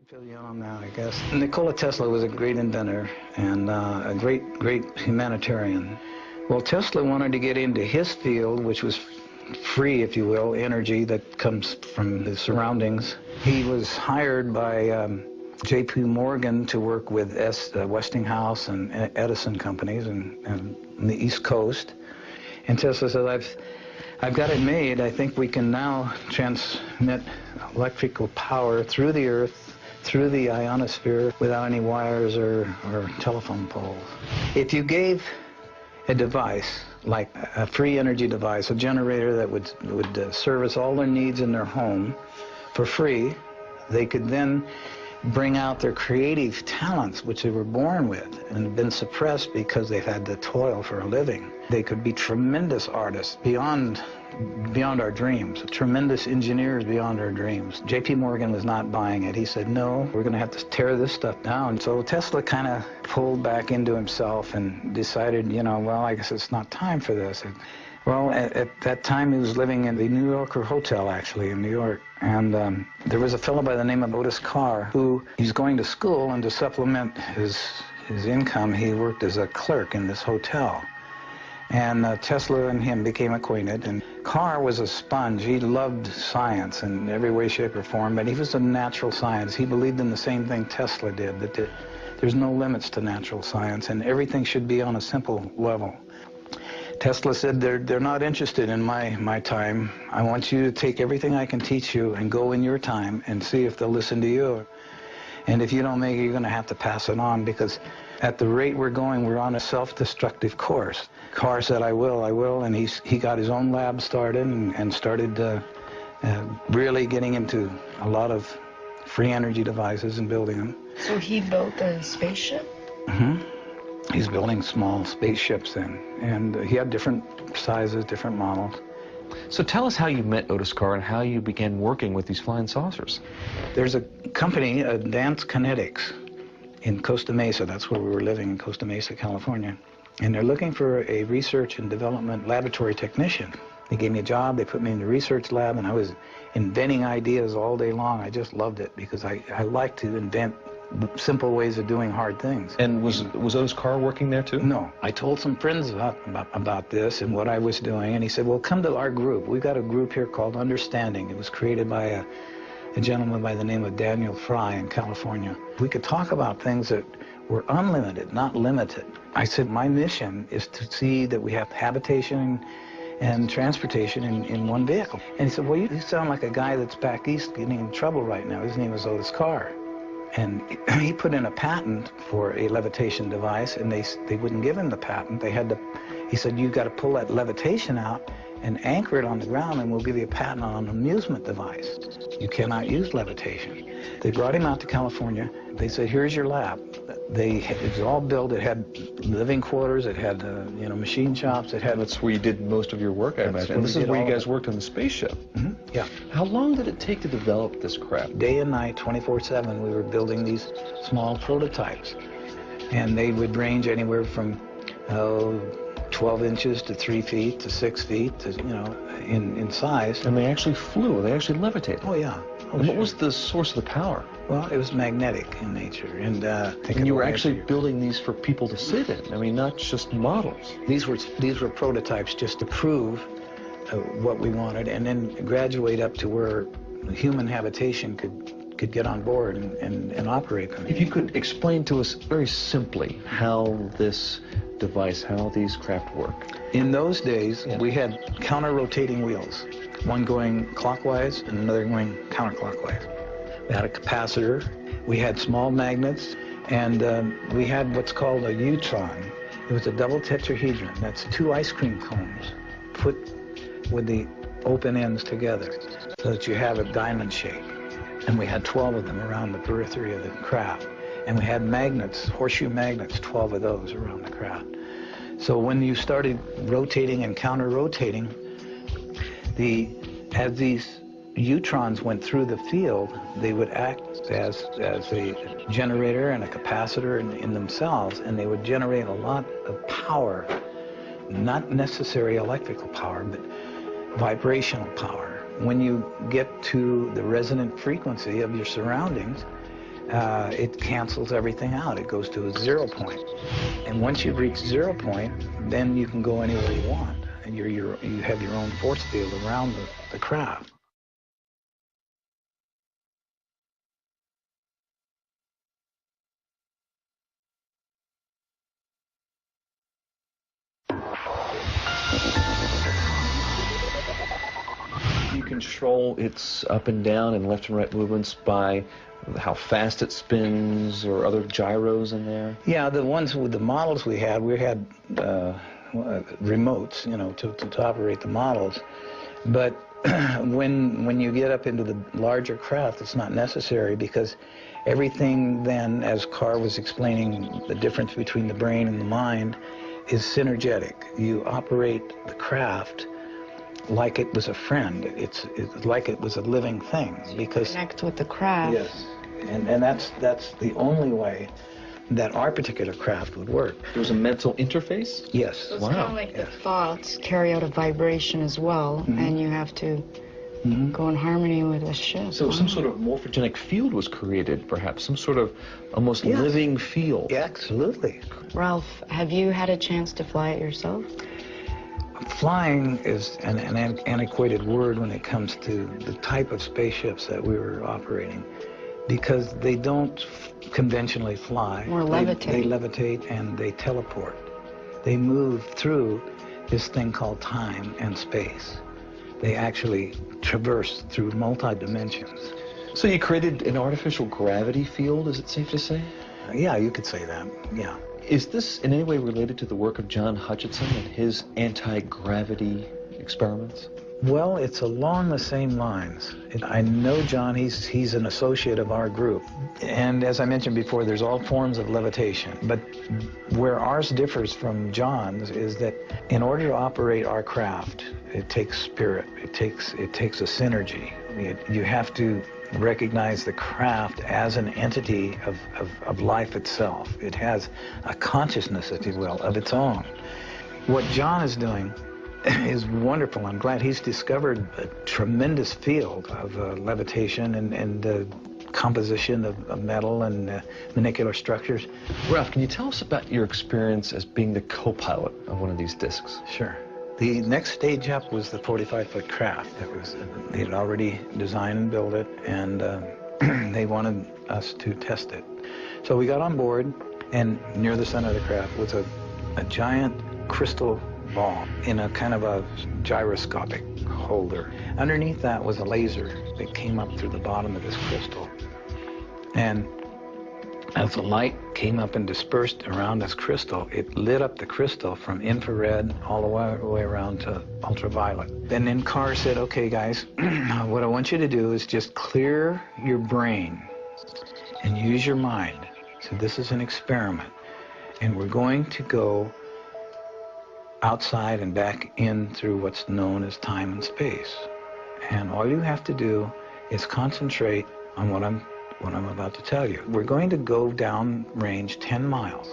Fill you on that, I guess. Nikola Tesla was a great inventor and a great humanitarian. Well, Tesla wanted to get into his field, which was free, if you will, energy that comes from the surroundings. He was hired by J.P. Morgan to work with Westinghouse and Edison companies and the East Coast. And Tesla said, I've got it made. I think we can now transmit electrical power through the Earth, through the ionosphere, without any wires or telephone poles. If you gave a device, like a free energy device, a generator that would service all their needs in their home for free, they could then bring out their creative talents, which they were born with and have been suppressed because they've had to toil for a living. They could be tremendous artists beyond our dreams, tremendous engineers beyond our dreams. J.P. Morgan was not buying it. He said, no, we're going to have to tear this stuff down. So Tesla kind of pulled back into himself and decided, well, I guess it's not time for this. Well, at that time, he was living in the New Yorker Hotel, actually, in New York. And there was a fellow by the name of Otis Carr who he's going to school, and to supplement his income, he worked as a clerk in this hotel. And Tesla and him became acquainted, and Carr was a sponge. He loved science in every way, shape, or form, but he was a natural science. He believed in the same thing Tesla did, that there's no limits to natural science, and everything should be on a simple level. Tesla said, they're not interested in my time. I want you to take everything I can teach you and go in your time and see if they'll listen to you. And if you don't make it, you're going to have to pass it on, because at the rate we're going, we're on a self-destructive course. Carr said, I will, and he got his own lab started and started really getting into a lot of free energy devices and building them. So he built a spaceship? Mm-hmm. He's building small spaceships then, and he had different sizes, different models. So tell us how you met Otis Carr and how you began working with these flying saucers. There's a company, Advanced Kinetics, in Costa Mesa. That's where we were living, in Costa Mesa, California. And they're looking for a research and development laboratory technician. They gave me a job, they put me in the research lab, and I was inventing ideas all day long. I just loved it because I like to invent simple ways of doing hard things. And was Otis Carr working there too? No. I told some friends about this and what I was doing, and he said, well, come to our group. We've got a group here called Understanding. It was created by a gentleman by the name of Daniel Fry in California. We could talk about things that were unlimited, not limited. I said, my mission is to see that we have habitation and transportation in one vehicle. And he said, well, you sound like a guy that's back east getting in trouble right now. His name is Otis Carr. And he put in a patent for a levitation device, and they wouldn't give him the patent. He said, you've got to pull that levitation out and anchor it on the ground, and we'll give you a patent on an amusement device. You cannot use levitation. They brought him out to California. They said, here's your lab. It was all built. It had living quarters. It had machine shops. It had. That's where you did most of your work, I imagine. And this is where you guys worked on the spaceship. Mm-hmm. Yeah. How long did it take to develop this crap? Day and night, 24/7, we were building these small prototypes, and they would range anywhere from 12 inches to 3 feet to 6 feet, to, in size. And they actually flew. They actually levitated. Oh yeah. And what was the source of the power? Well, it was magnetic in nature, and you were actually building these for people to sit in. I mean, not just models. These were prototypes just to prove what we wanted, and then graduate up to where human habitation could get on board and operate them. If you could explain to us very simply how this device, how these craft work. In those days, we had counter-rotating wheels, one going clockwise and another going counterclockwise. We had a capacitor, we had small magnets, and we had what's called a Utron. It was a double tetrahedron. That's 2 ice cream cones put with the open ends together so that you have a diamond shape. And we had 12 of them around the periphery of the craft. And we had magnets, horseshoe magnets, 12 of those around the craft. So when you started rotating and counter-rotating, as these Utrons went through the field, they would act as a generator and a capacitor in themselves, and they would generate a lot of power, not necessarily electrical power, but vibrational power. When you get to the resonant frequency of your surroundings, it cancels everything out. It goes to a 0 point. And once you reach 0 point, then you can go anywhere you want. And you have your own force field around the craft. You control its up and down and left and right movements by how fast it spins or other gyros in there? Yeah, the ones with the models we had remotes, you know, to operate the models. But when you get up into the larger craft, it's not necessary, because everything then, as Carr was explaining the difference between the brain and the mind, is synergetic. You operate the craft like it was a friend. It's like it was a living thing, because Connect with the craft. yes, and that's the only way that our particular craft would work. There's a mental interface? Yes. So it's Wow. kind of like Yes. the thoughts carry out a vibration as well, and you have to go in harmony with the ship. So some sort of morphogenic field was created, perhaps, some sort of almost Yes. living field. Yeah, absolutely. Ralph, have you had a chance to fly it yourself? Flying is an antiquated word when it comes to the type of spaceships that we were operating, because they don't conventionally fly. Or levitate. They levitate and they teleport. They move through this thing called time and space. They actually traverse through multi-dimensions. So you created an artificial gravity field, is it safe to say? Yeah, you could say that, yeah. Is this in any way related to the work of John Hutchinson and his anti-gravity experiments? Well, it's along the same lines. I know John, he's an associate of our group. And as I mentioned before, there's all forms of levitation. But where ours differs from John's is that in order to operate our craft, it takes spirit. It takes a synergy. You have to recognize the craft as an entity of life itself. It has a consciousness, if you will, of its own. What John is doing is wonderful. I'm glad he's discovered a tremendous field of levitation and composition of metal and molecular structures. Ralph, can you tell us about your experience as being the co-pilot of one of these discs? Sure. The next stage up was the 45-foot craft. They had already designed and built it, and they wanted us to test it. So we got on board, and near the center of the craft was a giant crystal ball in a kind of a gyroscopic holder. Underneath that was a laser that came up through the bottom of this crystal. And as the light came up and dispersed around this crystal, it lit up the crystal from infrared all the way around to ultraviolet. And then Carr said, okay, guys, what I want you to do is just clear your brain and use your mind. So this is an experiment. And we're going to go outside and back in through what's known as time and space. And all you have to do is concentrate on what I'm about to tell you. We're going to go down range 10 miles.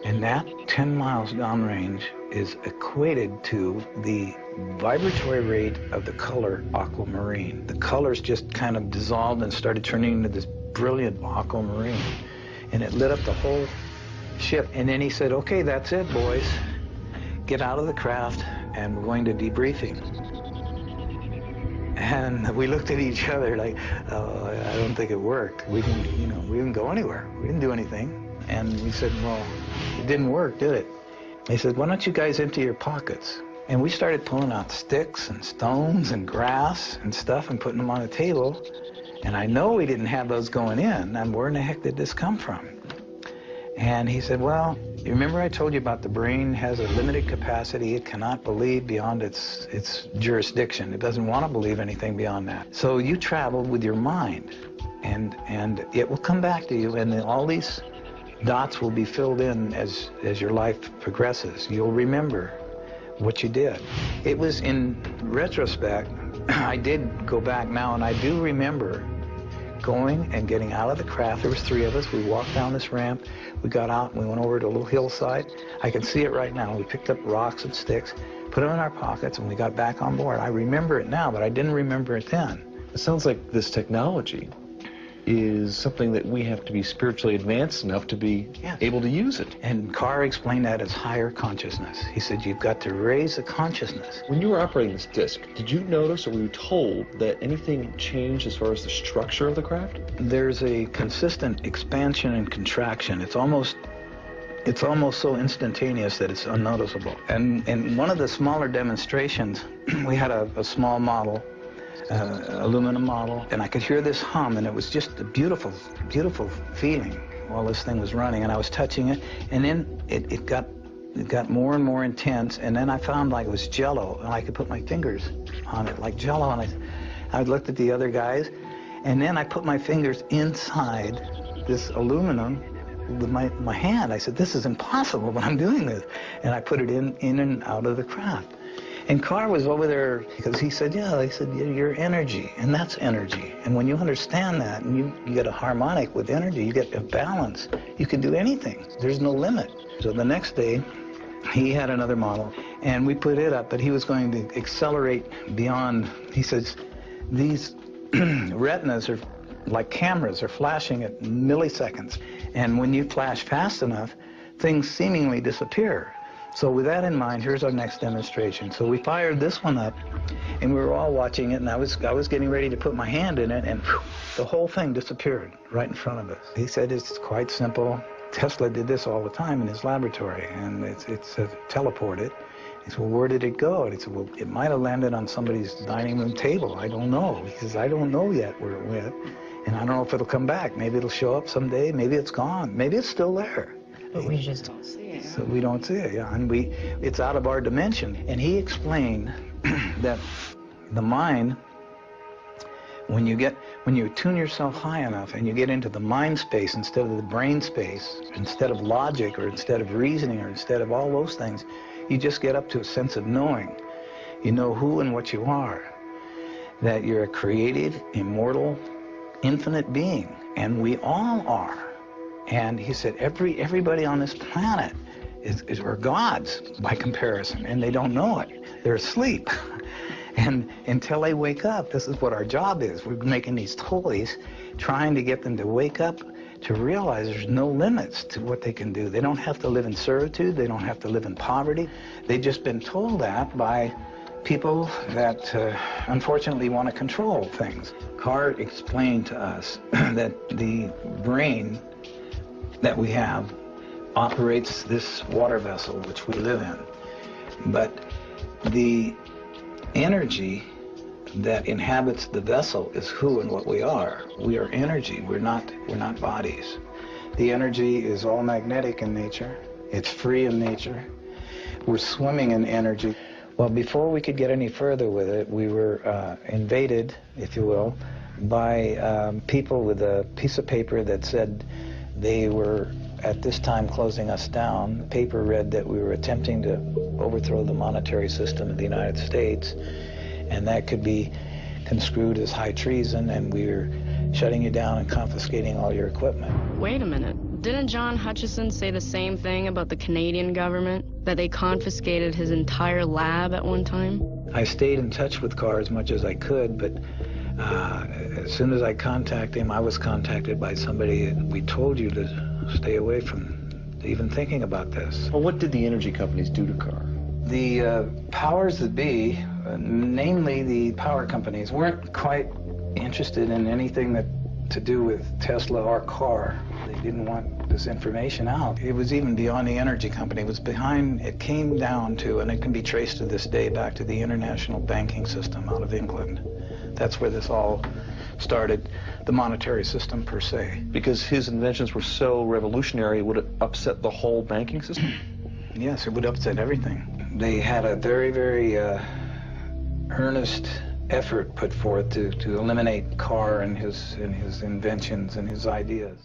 And that 10 miles downrange is equated to the vibratory rate of the color aquamarine. The colors just kind of dissolved and started turning into this brilliant aquamarine. And it lit up the whole ship. And then he said, okay, that's it, boys. Get out of the craft, and we're going to debriefing. And we looked at each other like, oh, I don't think it worked. We didn't go anywhere. We didn't do anything. And we said, well, it didn't work, did it? They said, why don't you guys empty your pockets? And we started pulling out sticks and stones and grass and stuff and putting them on the table. And I know we didn't have those going in. And where in the heck did this come from? And he said, well, you remember I told you about the brain has a limited capacity. It cannot believe beyond its jurisdiction. It doesn't want to believe anything beyond that. So you traveled with your mind, and it will come back to you, and then all these dots will be filled in as your life progresses. You'll remember what you did. It was in retrospect, I did go back now, and I do remember going and getting out of the craft. There was 3 of us. We walked down this ramp. We got out and we went over to a little hillside. I can see it right now. We picked up rocks and sticks, put them in our pockets, and we got back on board. I remember it now, but I didn't remember it then. It sounds like this technology is something that we have to be spiritually advanced enough to be able to use it. And Carr explained that as higher consciousness. He said you've got to raise the consciousness. When you were operating this disc, did you notice or were you told that anything changed as far as the structure of the craft? There's a consistent expansion and contraction. It's almost so instantaneous that it's unnoticeable. And in one of the smaller demonstrations, we had a small model, aluminum model, and I could hear this hum, and it was just a beautiful, beautiful feeling while this thing was running, and I was touching it, and then it got more and more intense, and then I found like it was jello, and I could put my fingers on it like jello, and I looked at the other guys, and then I put my fingers inside this aluminum with my hand. I said, this is impossible, but I'm doing this, and I put it in and out of the craft. And Carr was over there because he said, you're energy, and that's energy. And when you understand that, and you get a harmonic with energy, you get a balance, you can do anything. There's no limit. So the next day, he had another model, and we put it up, but he was going to accelerate beyond. He says, these retinas are like cameras, are flashing at milliseconds. And when you flash fast enough, things seemingly disappear. So with that in mind, here's our next demonstration. So we fired this one up, and we were all watching it, and I was getting ready to put my hand in it, and whew, the whole thing disappeared right in front of us. He said it's quite simple. Tesla did this all the time in his laboratory, and it's teleported. He said, well, where did it go? And he said, well, it might have landed on somebody's dining room table. I don't know. He says, I don't know yet where it went, and I don't know if it'll come back. Maybe it'll show up someday. Maybe it's gone. Maybe it's still there. But we just don't see it. So we don't see it, yeah. And it's out of our dimension. And he explained that the mind, when you tune yourself high enough and you get into the mind space instead of the brain space, instead of logic or instead of reasoning or instead of all those things, you just get up to a sense of knowing. You know who and what you are. That you're a created, immortal, infinite being. And we all are. And he said everybody on this planet are gods by comparison, and they don't know it. They're asleep. And until they wake up, this is what our job is. We're making these toys, trying to get them to wake up, to realize there's no limits to what they can do. They don't have to live in servitude. They don't have to live in poverty. They've just been told that by people that unfortunately want to control things. Carr explained to us that the brain that we have operates this water vessel which we live in. But the energy that inhabits the vessel is who and what we are. We are energy. We're not bodies. The energy is all magnetic in nature. It's free in nature. We're swimming in energy. Well, before we could get any further with it, we were invaded, if you will, by people with a piece of paper that said they were at this time closing us down. The paper read that we were attempting to overthrow the monetary system of the United States, and that could be construed as high treason, and we were shutting you down and confiscating all your equipment. Wait a minute. Didn't John Hutchison say the same thing about the Canadian government? That they confiscated his entire lab at one time? I stayed in touch with Carr as much as I could, but as soon as I contacted him, I was contacted by somebody, and we told you to stay away from even thinking about this. Well, what did the energy companies do to Carr? The powers that be, namely the power companies, weren't quite interested in anything to do with Tesla or Carr. They didn't want this information out. It was even beyond the energy company. It came down to, and it can be traced to this day, back to the international banking system out of England. That's where this all started, the monetary system per se. Because his inventions were so revolutionary, would it upset the whole banking system? Yes, it would upset everything. They had a very, very earnest effort put forth to eliminate Carr and his inventions and his ideas.